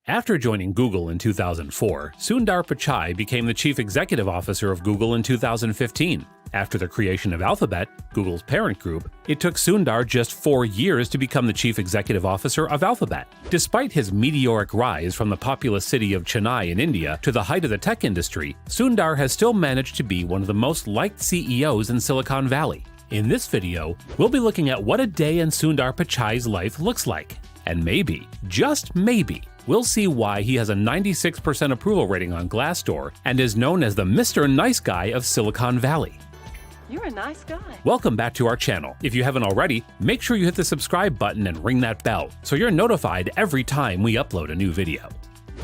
After joining Google in 2004, Sundar Pichai became the chief executive officer of Google in 2015. After the creation of Alphabet, Google's parent group, it took Sundar just 4 years to become the chief executive officer of Alphabet. Despite his meteoric rise from the populous city of Chennai in India to the height of the tech industry, Sundar has still managed to be one of the most liked CEOs in Silicon Valley. In this video, we'll be looking at what a day in Sundar Pichai's life looks like. And maybe, just maybe, we'll see why he has a 96% approval rating on Glassdoor and is known as the Mr. Nice Guy of Silicon Valley. You're a nice guy. Welcome back to our channel. If you haven't already, make sure you hit the subscribe button and ring that bell so you're notified every time we upload a new video.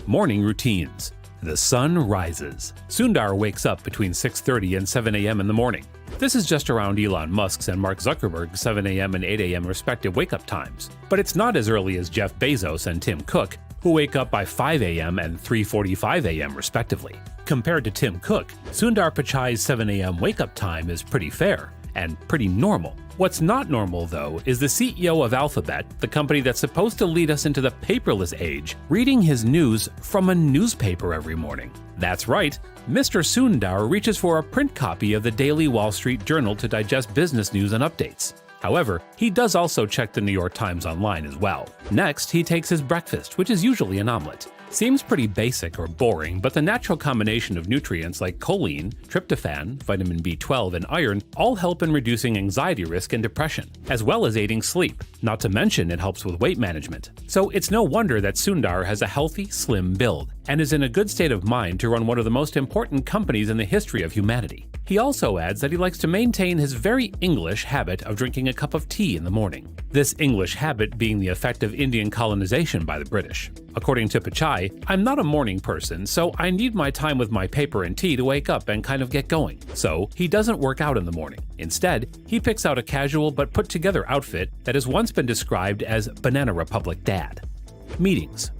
Morning routines. The sun rises. Sundar wakes up between 6:30 and 7 a.m. in the morning. This is just around Elon Musk's and Mark Zuckerberg's 7 a.m. and 8 a.m. respective wake-up times. But it's not as early as Jeff Bezos and Tim Cook, who wake up by 5 a.m. and 3:45 a.m. respectively. Compared to Tim Cook, Sundar Pichai's 7 a.m. wake-up time is pretty fair and pretty normal. What's not normal, though, is the CEO of Alphabet, the company that's supposed to lead us into the paperless age, reading his news from a newspaper every morning. That's right, Mr. Sundar reaches for a print copy of the daily Wall Street Journal to digest business news and updates. However, he does also check the New York Times online as well. Next, he takes his breakfast, which is usually an omelet. Seems pretty basic or boring, but the natural combination of nutrients like choline, tryptophan, vitamin B12, and iron all help in reducing anxiety risk and depression, as well as aiding sleep. Not to mention it helps with weight management. So it's no wonder that Sundar has a healthy, slim build, and is in a good state of mind to run one of the most important companies in the history of humanity. He also adds that he likes to maintain his very English habit of drinking a cup of tea in the morning. This English habit being the effect of Indian colonization by the British. According to Pichai, I'm not a morning person, so I need my time with my paper and tea to wake up and kind of get going. So he doesn't work out in the morning. Instead, he picks out a casual but put together outfit that has once been described as Banana Republic Dad. Meetings.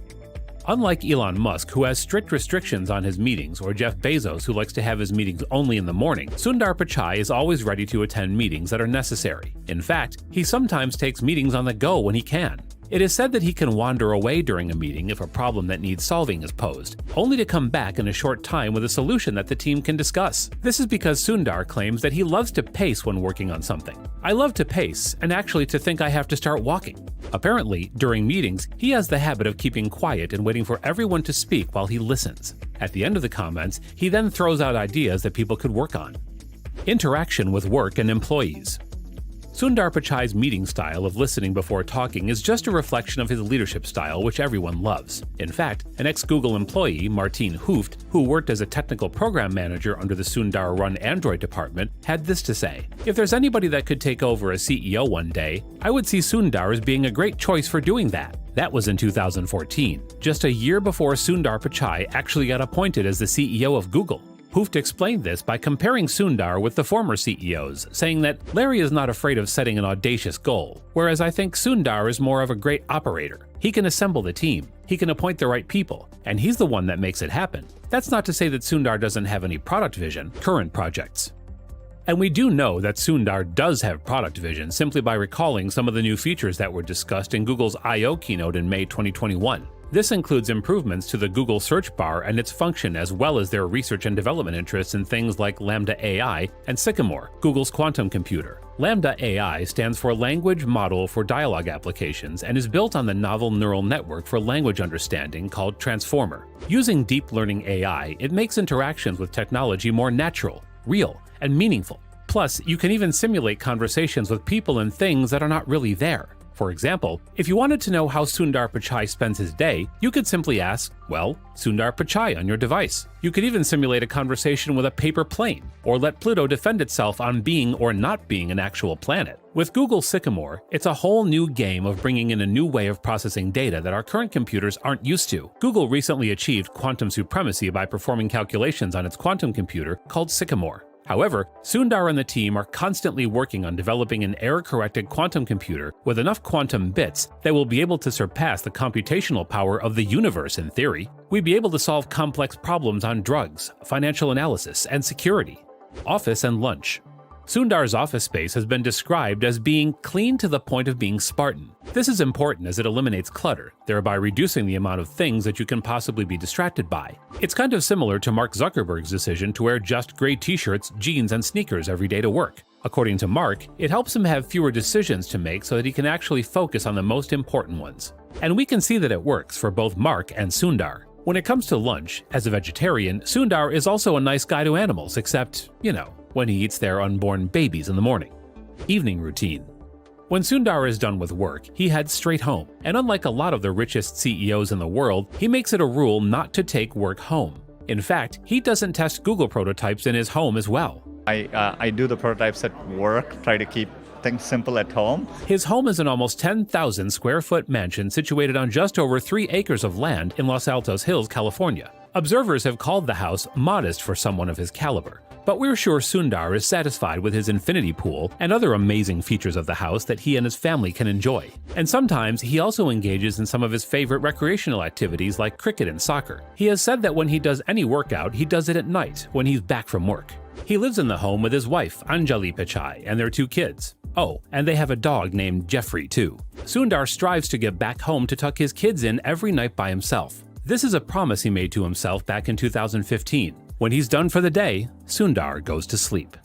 Unlike Elon Musk, who has strict restrictions on his meetings, or Jeff Bezos, who likes to have his meetings only in the morning, Sundar Pichai is always ready to attend meetings that are necessary. In fact, he sometimes takes meetings on the go when he can. It is said that he can wander away during a meeting if a problem that needs solving is posed, only to come back in a short time with a solution that the team can discuss. This is because Sundar claims that he loves to pace when working on something. I love to pace, and actually to think I have to start walking. Apparently, during meetings, he has the habit of keeping quiet and waiting for everyone to speak while he listens. At the end of the comments, he then throws out ideas that people could work on. Interaction with work and employees. Sundar Pichai's meeting style of listening before talking is just a reflection of his leadership style, which everyone loves. In fact, an ex-Google employee, Martine Hooft, who worked as a technical program manager under the Sundar-run Android department, had this to say: "If there's anybody that could take over as CEO one day, I would see Sundar as being a great choice for doing that." That was in 2014, just a year before Sundar Pichai actually got appointed as the CEO of Google. Hooft explained this by comparing Sundar with the former CEOs, saying that Larry is not afraid of setting an audacious goal, whereas I think Sundar is more of a great operator. He can assemble the team, he can appoint the right people, and he's the one that makes it happen. That's not to say that Sundar doesn't have any product vision, current projects. And we do know that Sundar does have product vision simply by recalling some of the new features that were discussed in Google's I/O keynote in May 2021. This includes improvements to the Google search bar and its function, as well as their research and development interests in things like Lambda AI and Sycamore, Google's quantum computer. Lambda AI stands for Language Model for Dialogue Applications and is built on the novel neural network for language understanding called Transformer. Using deep learning AI, it makes interactions with technology more natural, real, and meaningful. Plus, you can even simulate conversations with people and things that are not really there. For example, if you wanted to know how Sundar Pichai spends his day, you could simply ask, well, Sundar Pichai on your device. You could even simulate a conversation with a paper plane, or let Pluto defend itself on being or not being an actual planet. With Google Sycamore, it's a whole new game of bringing in a new way of processing data that our current computers aren't used to. Google recently achieved quantum supremacy by performing calculations on its quantum computer called Sycamore. However, Sundar and the team are constantly working on developing an error-corrected quantum computer with enough quantum bits that will be able to surpass the computational power of the universe in theory. We'd be able to solve complex problems on drugs, financial analysis, and security. Office and lunch. Sundar's office space has been described as being clean to the point of being Spartan. This is important as it eliminates clutter, thereby reducing the amount of things that you can possibly be distracted by. It's kind of similar to Mark Zuckerberg's decision to wear just gray t-shirts, jeans, and sneakers every day to work. According to Mark, it helps him have fewer decisions to make so that he can actually focus on the most important ones. And we can see that it works for both Mark and Sundar. When it comes to lunch, as a vegetarian, Sundar is also a nice guy to animals, except, when he eats their unborn babies in the morning. Evening routine. When Sundar is done with work, he heads straight home, and unlike a lot of the richest CEOs in the world, he makes it a rule not to take work home. In fact, he doesn't test Google prototypes in his home as well. I do the prototypes at work, try to keep things simple at home. His home is an almost 10,000 square foot mansion situated on just over 3 acres of land in Los Altos Hills, California. Observers have called the house modest for someone of his caliber, but we're sure Sundar is satisfied with his infinity pool and other amazing features of the house that he and his family can enjoy. And sometimes he also engages in some of his favorite recreational activities like cricket and soccer. He has said that when he does any workout, he does it at night when he's back from work. He lives in the home with his wife, Anjali Pichai, and their 2 kids. Oh, and they have a dog named Jeffrey, too. Sundar strives to get back home to tuck his kids in every night by himself. This is a promise he made to himself back in 2015. When he's done for the day, Sundar goes to sleep.